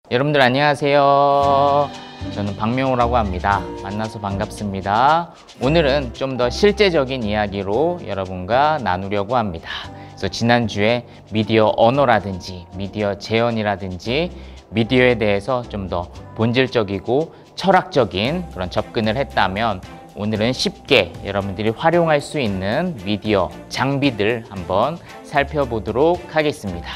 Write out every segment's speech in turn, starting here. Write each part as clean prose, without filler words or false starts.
여러분들 안녕하세요. 저는 박명호라고 합니다. 만나서 반갑습니다. 오늘은 좀 더 실제적인 이야기로 여러분과 나누려고 합니다. 그래서 지난주에 미디어 언어라든지 미디어 재현이라든지 미디어에 대해서 좀 더 본질적이고 철학적인 그런 접근을 했다면, 오늘은 쉽게 여러분들이 활용할 수 있는 미디어 장비들 한번 살펴보도록 하겠습니다.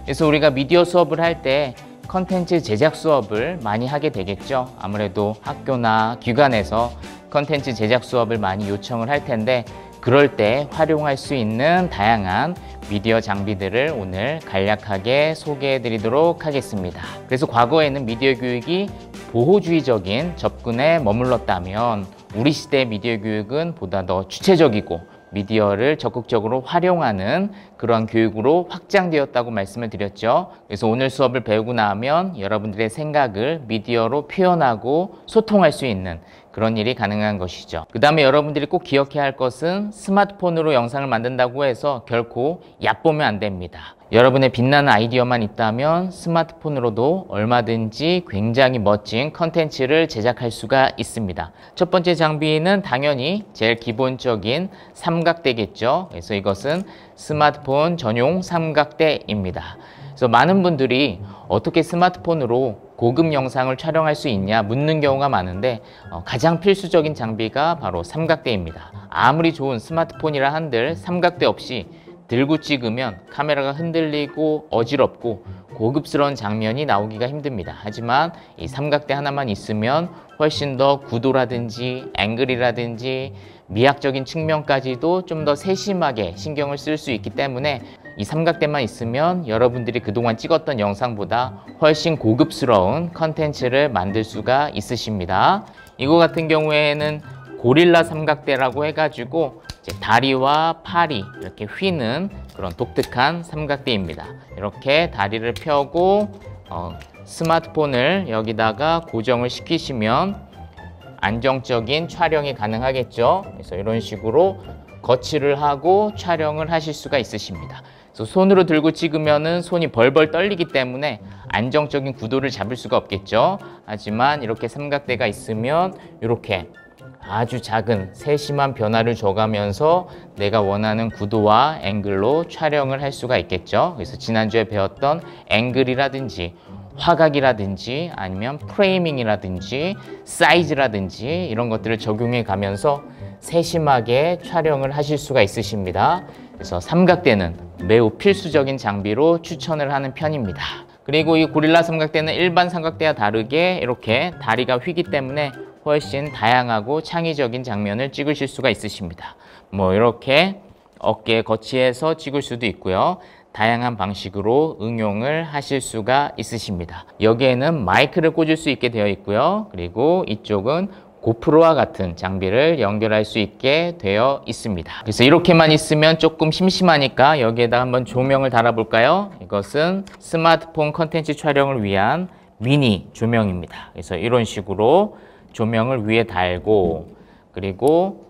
그래서 우리가 미디어 수업을 할 때 컨텐츠 제작 수업을 많이 하게 되겠죠. 아무래도 학교나 기관에서 컨텐츠 제작 수업을 많이 요청을 할 텐데, 그럴 때 활용할 수 있는 다양한 미디어 장비들을 오늘 간략하게 소개해 드리도록 하겠습니다. 그래서 과거에는 미디어 교육이 보호주의적인 접근에 머물렀다면, 우리 시대의 미디어 교육은 보다 더 주체적이고 미디어를 적극적으로 활용하는 그런 교육으로 확장되었다고 말씀을 드렸죠. 그래서 오늘 수업을 배우고 나면 여러분들의 생각을 미디어로 표현하고 소통할 수 있는 그런 일이 가능한 것이죠. 그 다음에 여러분들이 꼭 기억해야 할 것은, 스마트폰으로 영상을 만든다고 해서 결코 얕보면 안 됩니다. 여러분의 빛나는 아이디어만 있다면 스마트폰으로도 얼마든지 굉장히 멋진 컨텐츠를 제작할 수가 있습니다. 첫 번째 장비는 당연히 제일 기본적인 삼각대겠죠. 그래서 이것은 스마트폰 전용 삼각대입니다. 그래서 많은 분들이 어떻게 스마트폰으로 고급 영상을 촬영할 수 있냐 묻는 경우가 많은데, 가장 필수적인 장비가 바로 삼각대입니다. 아무리 좋은 스마트폰이라 한들 삼각대 없이 들고 찍으면 카메라가 흔들리고 어지럽고 고급스러운 장면이 나오기가 힘듭니다. 하지만 이 삼각대 하나만 있으면 훨씬 더 구도라든지 앵글이라든지 미학적인 측면까지도 좀 더 세심하게 신경을 쓸 수 있기 때문에, 이 삼각대만 있으면 여러분들이 그동안 찍었던 영상보다 훨씬 고급스러운 컨텐츠를 만들 수가 있으십니다. 이거 같은 경우에는 고릴라 삼각대라고 해가지고 다리와 팔이 이렇게 휘는 그런 독특한 삼각대입니다. 이렇게 다리를 펴고 스마트폰을 여기다가 고정을 시키시면 안정적인 촬영이 가능하겠죠. 그래서 이런 식으로 거치를 하고 촬영을 하실 수가 있으십니다. 그래서 손으로 들고 찍으면은 손이 벌벌 떨리기 때문에 안정적인 구도를 잡을 수가 없겠죠. 하지만 이렇게 삼각대가 있으면 이렇게 아주 작은 세심한 변화를 줘가면서 내가 원하는 구도와 앵글로 촬영을 할 수가 있겠죠. 그래서 지난주에 배웠던 앵글이라든지 화각이라든지 아니면 프레이밍이라든지 사이즈라든지 이런 것들을 적용해 가면서 세심하게 촬영을 하실 수가 있으십니다. 그래서 삼각대는 매우 필수적인 장비로 추천을 하는 편입니다. 그리고 이 고릴라 삼각대는 일반 삼각대와 다르게 이렇게 다리가 휘기 때문에 훨씬 다양하고 창의적인 장면을 찍으실 수가 있으십니다. 이렇게 어깨에 거치해서 찍을 수도 있고요. 다양한 방식으로 응용을 하실 수가 있으십니다. 여기에는 마이크를 꽂을 수 있게 되어 있고요. 그리고 이쪽은 고프로와 같은 장비를 연결할 수 있게 되어 있습니다. 그래서 이렇게만 있으면 조금 심심하니까 여기에다 한번 조명을 달아볼까요? 이것은 스마트폰 컨텐츠 촬영을 위한 미니 조명입니다. 그래서 이런 식으로 조명을 위에 달고, 그리고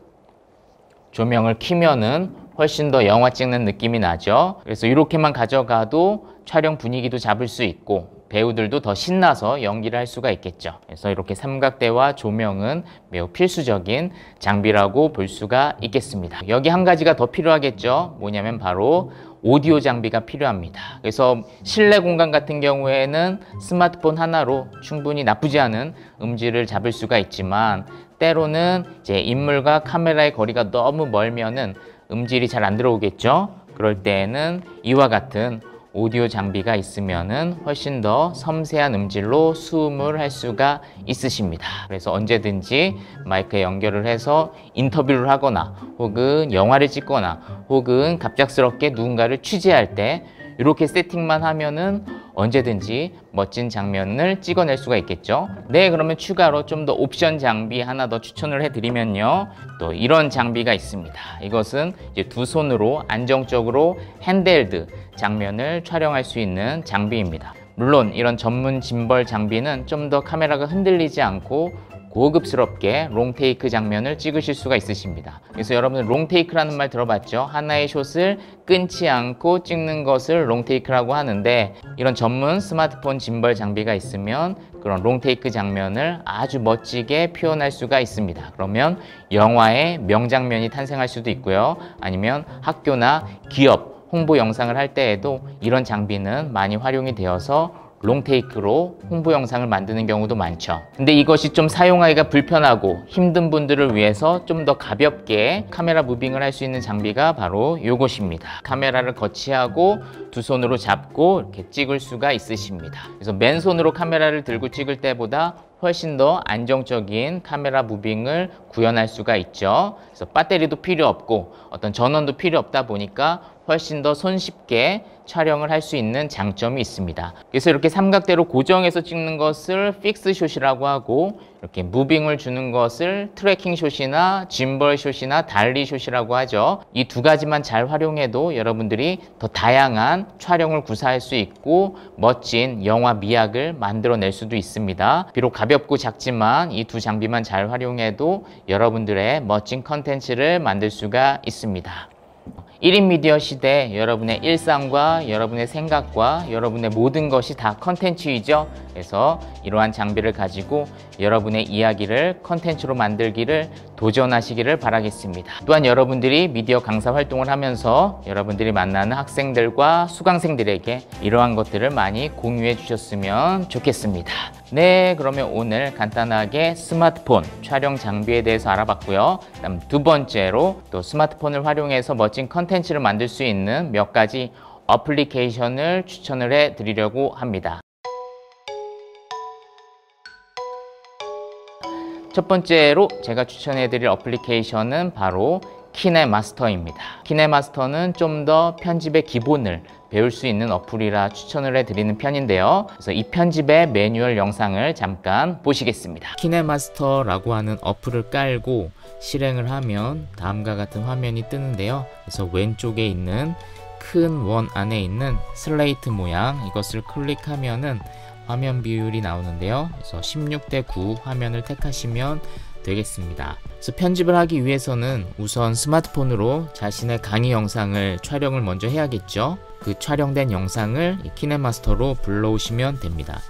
조명을 켜면은 훨씬 더 영화 찍는 느낌이 나죠. 그래서 이렇게만 가져가도 촬영 분위기도 잡을 수 있고 배우들도 더 신나서 연기를 할 수가 있겠죠. 그래서 이렇게 삼각대와 조명은 매우 필수적인 장비라고 볼 수가 있겠습니다. 여기 한 가지가 더 필요하겠죠. 뭐냐면 바로 오디오 장비가 필요합니다. 그래서 실내 공간 같은 경우에는 스마트폰 하나로 충분히 나쁘지 않은 음질을 잡을 수가 있지만, 때로는 이제 인물과 카메라의 거리가 너무 멀면은 음질이 잘 안 들어오겠죠. 그럴 때에는 이와 같은 오디오 장비가 있으면은 훨씬 더 섬세한 음질로 수음을 할 수가 있으십니다. 그래서 언제든지 마이크에 연결을 해서 인터뷰를 하거나 혹은 영화를 찍거나 혹은 갑작스럽게 누군가를 취재할 때 이렇게 세팅만 하면은 언제든지 멋진 장면을 찍어낼 수가 있겠죠. 네, 그러면 추가로 좀 더 옵션 장비 하나 더 추천을 해드리면요, 또 이런 장비가 있습니다. 이것은 이제 두 손으로 안정적으로 핸드헬드 장면을 촬영할 수 있는 장비입니다. 물론 이런 전문 짐벌 장비는 좀 더 카메라가 흔들리지 않고 고급스럽게 롱테이크 장면을 찍으실 수가 있으십니다. 그래서 여러분들 롱테이크라는 말 들어봤죠? 하나의 숏을 끊지 않고 찍는 것을 롱테이크라고 하는데, 이런 전문 스마트폰 짐벌 장비가 있으면 그런 롱테이크 장면을 아주 멋지게 표현할 수가 있습니다. 그러면 영화의 명장면이 탄생할 수도 있고요. 아니면 학교나 기업 홍보 영상을 할 때에도 이런 장비는 많이 활용이 되어서 롱테이크로 홍보 영상을 만드는 경우도 많죠. 근데 이것이 좀 사용하기가 불편하고 힘든 분들을 위해서 좀 더 가볍게 카메라 무빙을 할 수 있는 장비가 바로 이것입니다. 카메라를 거치하고 두 손으로 잡고 이렇게 찍을 수가 있으십니다. 그래서 맨손으로 카메라를 들고 찍을 때보다 훨씬 더 안정적인 카메라 무빙을 구현할 수가 있죠. 그래서 배터리도 필요 없고 어떤 전원도 필요 없다 보니까 훨씬 더 손쉽게 촬영을 할 수 있는 장점이 있습니다. 그래서 이렇게 삼각대로 고정해서 찍는 것을 픽스 숏이라고 하고, 이렇게 무빙을 주는 것을 트래킹 숏이나 짐벌 숏이나 달리 숏이라고 하죠. 이 두 가지만 잘 활용해도 여러분들이 더 다양한 촬영을 구사할 수 있고 멋진 영화 미학을 만들어낼 수도 있습니다. 비록 가볍고 작지만 이 두 장비만 잘 활용해도 여러분들의 멋진 컨텐츠를 만들 수가 있습니다. 1인 미디어 시대, 여러분의 일상과 여러분의 생각과 여러분의 모든 것이 다 컨텐츠이죠. 그래서 이러한 장비를 가지고 여러분의 이야기를 컨텐츠로 만들기를 도전하시기를 바라겠습니다. 또한 여러분들이 미디어 강사 활동을 하면서 여러분들이 만나는 학생들과 수강생들에게 이러한 것들을 많이 공유해 주셨으면 좋겠습니다. 네, 그러면 오늘 간단하게 스마트폰 촬영 장비에 대해서 알아봤고요. 그다음 두 번째로 또 스마트폰을 활용해서 멋진 컨텐츠를 만들 수 있는 몇 가지 어플리케이션을 추천을 해 드리려고 합니다. 첫 번째로 제가 추천해 드릴 어플리케이션은 바로 키네마스터입니다. 키네마스터는 좀 더 편집의 기본을 배울 수 있는 어플이라 추천을 해드리는 편인데요. 그래서 이 편집의 매뉴얼 영상을 잠깐 보시겠습니다. 키네마스터라고 하는 어플을 깔고 실행을 하면 다음과 같은 화면이 뜨는데요. 그래서 왼쪽에 있는 큰 원 안에 있는 슬레이트 모양, 이것을 클릭하면은 화면 비율이 나오는데요. 그래서 16:9 화면을 택하시면 되겠습니다. 그래서 편집을 하기 위해서는 우선 스마트폰으로 자신의 강의 영상을 촬영을 먼저 해야겠죠. 그 촬영된 영상을 키네마스터로 불러오시면 됩니다.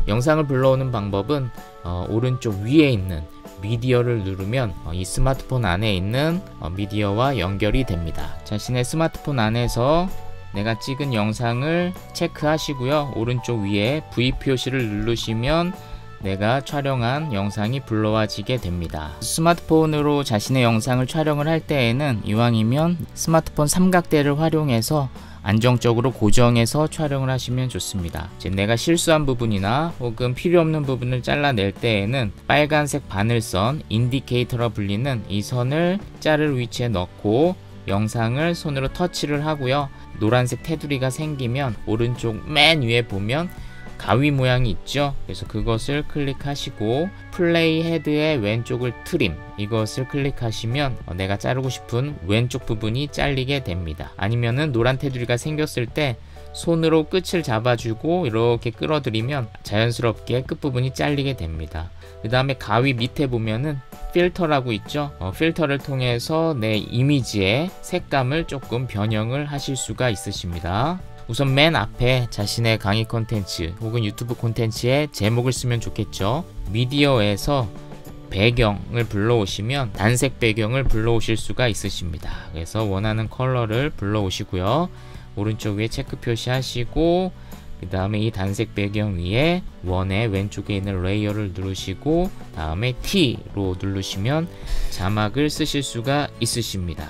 영상을 불러오는 방법은 오른쪽 위에 있는 미디어를 누르면 이 스마트폰 안에 있는 미디어와 연결이 됩니다. 자신의 스마트폰 안에서 내가 찍은 영상을 체크하시고요. 오른쪽 위에 V 표시를 누르시면 내가 촬영한 영상이 불러와지게 됩니다. 스마트폰으로 자신의 영상을 촬영을 할 때에는 이왕이면 스마트폰 삼각대를 활용해서 안정적으로 고정해서 촬영을 하시면 좋습니다. 이제 내가 실수한 부분이나 혹은 필요 없는 부분을 잘라낼 때에는 빨간색 바늘선, 인디케이터라 불리는 이 선을 자를 위치에 넣고 영상을 손으로 터치를 하고요. 노란색 테두리가 생기면 오른쪽 맨 위에 보면 가위 모양이 있죠. 그래서 그것을 클릭하시고 플레이 헤드의 왼쪽을 트림, 이것을 클릭하시면 내가 자르고 싶은 왼쪽 부분이 잘리게 됩니다. 아니면은 노란 테두리가 생겼을 때 손으로 끝을 잡아주고 이렇게 끌어들이면 자연스럽게 끝부분이 잘리게 됩니다. 그 다음에 가위 밑에 보면은 필터라고 있죠. 필터를 통해서 내 이미지의 색감을 조금 변형을 하실 수가 있으십니다. 우선 맨 앞에 자신의 강의 콘텐츠 혹은 유튜브 콘텐츠의 제목을 쓰면 좋겠죠. 미디어에서 배경을 불러오시면 단색 배경을 불러오실 수가 있으십니다. 그래서 원하는 컬러를 불러오시고요. 오른쪽 위에 체크 표시하시고 그 다음에 이 단색 배경 위에 원의 왼쪽에 있는 레이어를 누르시고 다음에 T로 누르시면 자막을 쓰실 수가 있으십니다.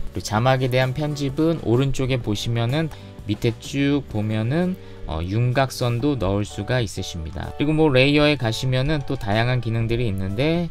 그리고 자막에 대한 편집은 오른쪽에 보시면은 밑에 쭉 보면은 윤곽선도 넣을 수가 있으십니다. 그리고 뭐 레이어에 가시면은 또 다양한 기능들이 있는데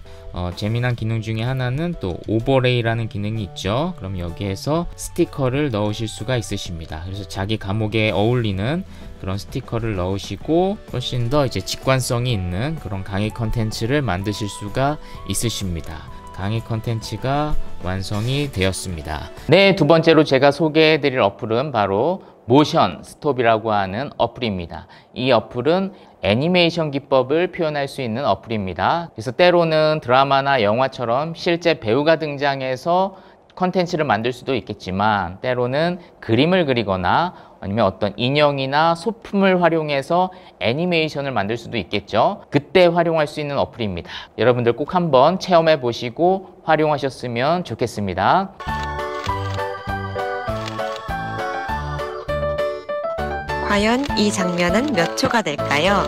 재미난 기능 중에 하나는 또 오버레이라는 기능이 있죠. 그럼 여기에서 스티커를 넣으실 수가 있으십니다. 그래서 자기 과목에 어울리는 그런 스티커를 넣으시고 훨씬 더 이제 직관성이 있는 그런 강의 컨텐츠를 만드실 수가 있으십니다. 강의 컨텐츠가 완성이 되었습니다. 네, 두 번째로 제가 소개해 드릴 어플은 바로 모션 스톱이라고 하는 어플입니다. 이 어플은 애니메이션 기법을 표현할 수 있는 어플입니다. 그래서 때로는 드라마나 영화처럼 실제 배우가 등장해서 컨텐츠를 만들 수도 있겠지만, 때로는 그림을 그리거나 아니면 어떤 인형이나 소품을 활용해서 애니메이션을 만들 수도 있겠죠. 그때 활용할 수 있는 어플입니다. 여러분들 꼭 한번 체험해 보시고 활용하셨으면 좋겠습니다. 과연 이 장면은 몇 초가 될까요?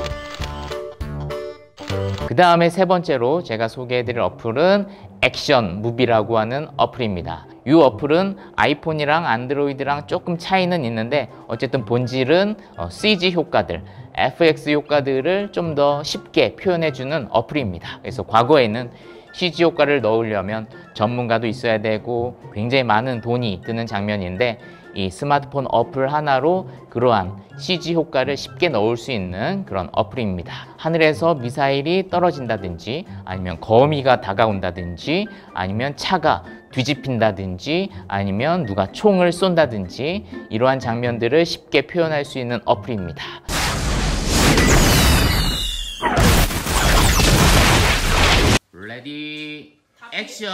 그 다음에 세 번째로 제가 소개해드릴 어플은 액션 무비라고 하는 어플입니다. 이 어플은 아이폰이랑 안드로이드랑 조금 차이는 있는데, 어쨌든 본질은 CG 효과들, FX 효과들을 좀 더 쉽게 표현해주는 어플입니다. 그래서 과거에는 CG 효과를 넣으려면 전문가도 있어야 되고 굉장히 많은 돈이 드는 장면인데, 이 스마트폰 어플 하나로 그러한 CG 효과를 쉽게 넣을 수 있는 그런 어플입니다. 하늘에서 미사일이 떨어진다든지, 아니면 거미가 다가온다든지, 아니면 차가 뒤집힌다든지, 아니면 누가 총을 쏜다든지, 이러한 장면들을 쉽게 표현할 수 있는 어플입니다. 레디 액션!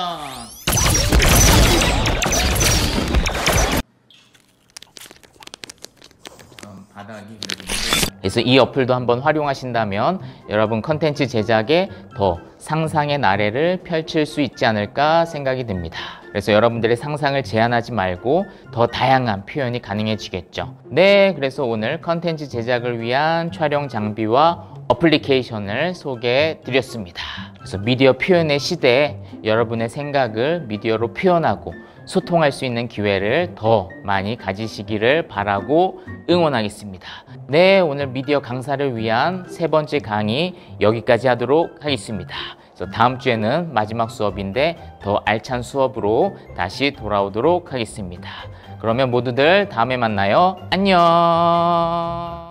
그래서 이 어플도 한번 활용하신다면 여러분 컨텐츠 제작에 더 상상의 나래를 펼칠 수 있지 않을까 생각이 듭니다. 그래서 여러분들의 상상을 제한하지 말고 더 다양한 표현이 가능해지겠죠. 네, 그래서 오늘 컨텐츠 제작을 위한 촬영 장비와 어플리케이션을 소개해 드렸습니다. 그래서 미디어 표현의 시대에 여러분의 생각을 미디어로 표현하고 소통할 수 있는 기회를 더 많이 가지시기를 바라고 응원하겠습니다. 네, 오늘 미디어 강사를 위한 세 번째 강의 여기까지 하도록 하겠습니다. 그래서 다음 주에는 마지막 수업인데 더 알찬 수업으로 다시 돌아오도록 하겠습니다. 그러면 모두들 다음에 만나요. 안녕.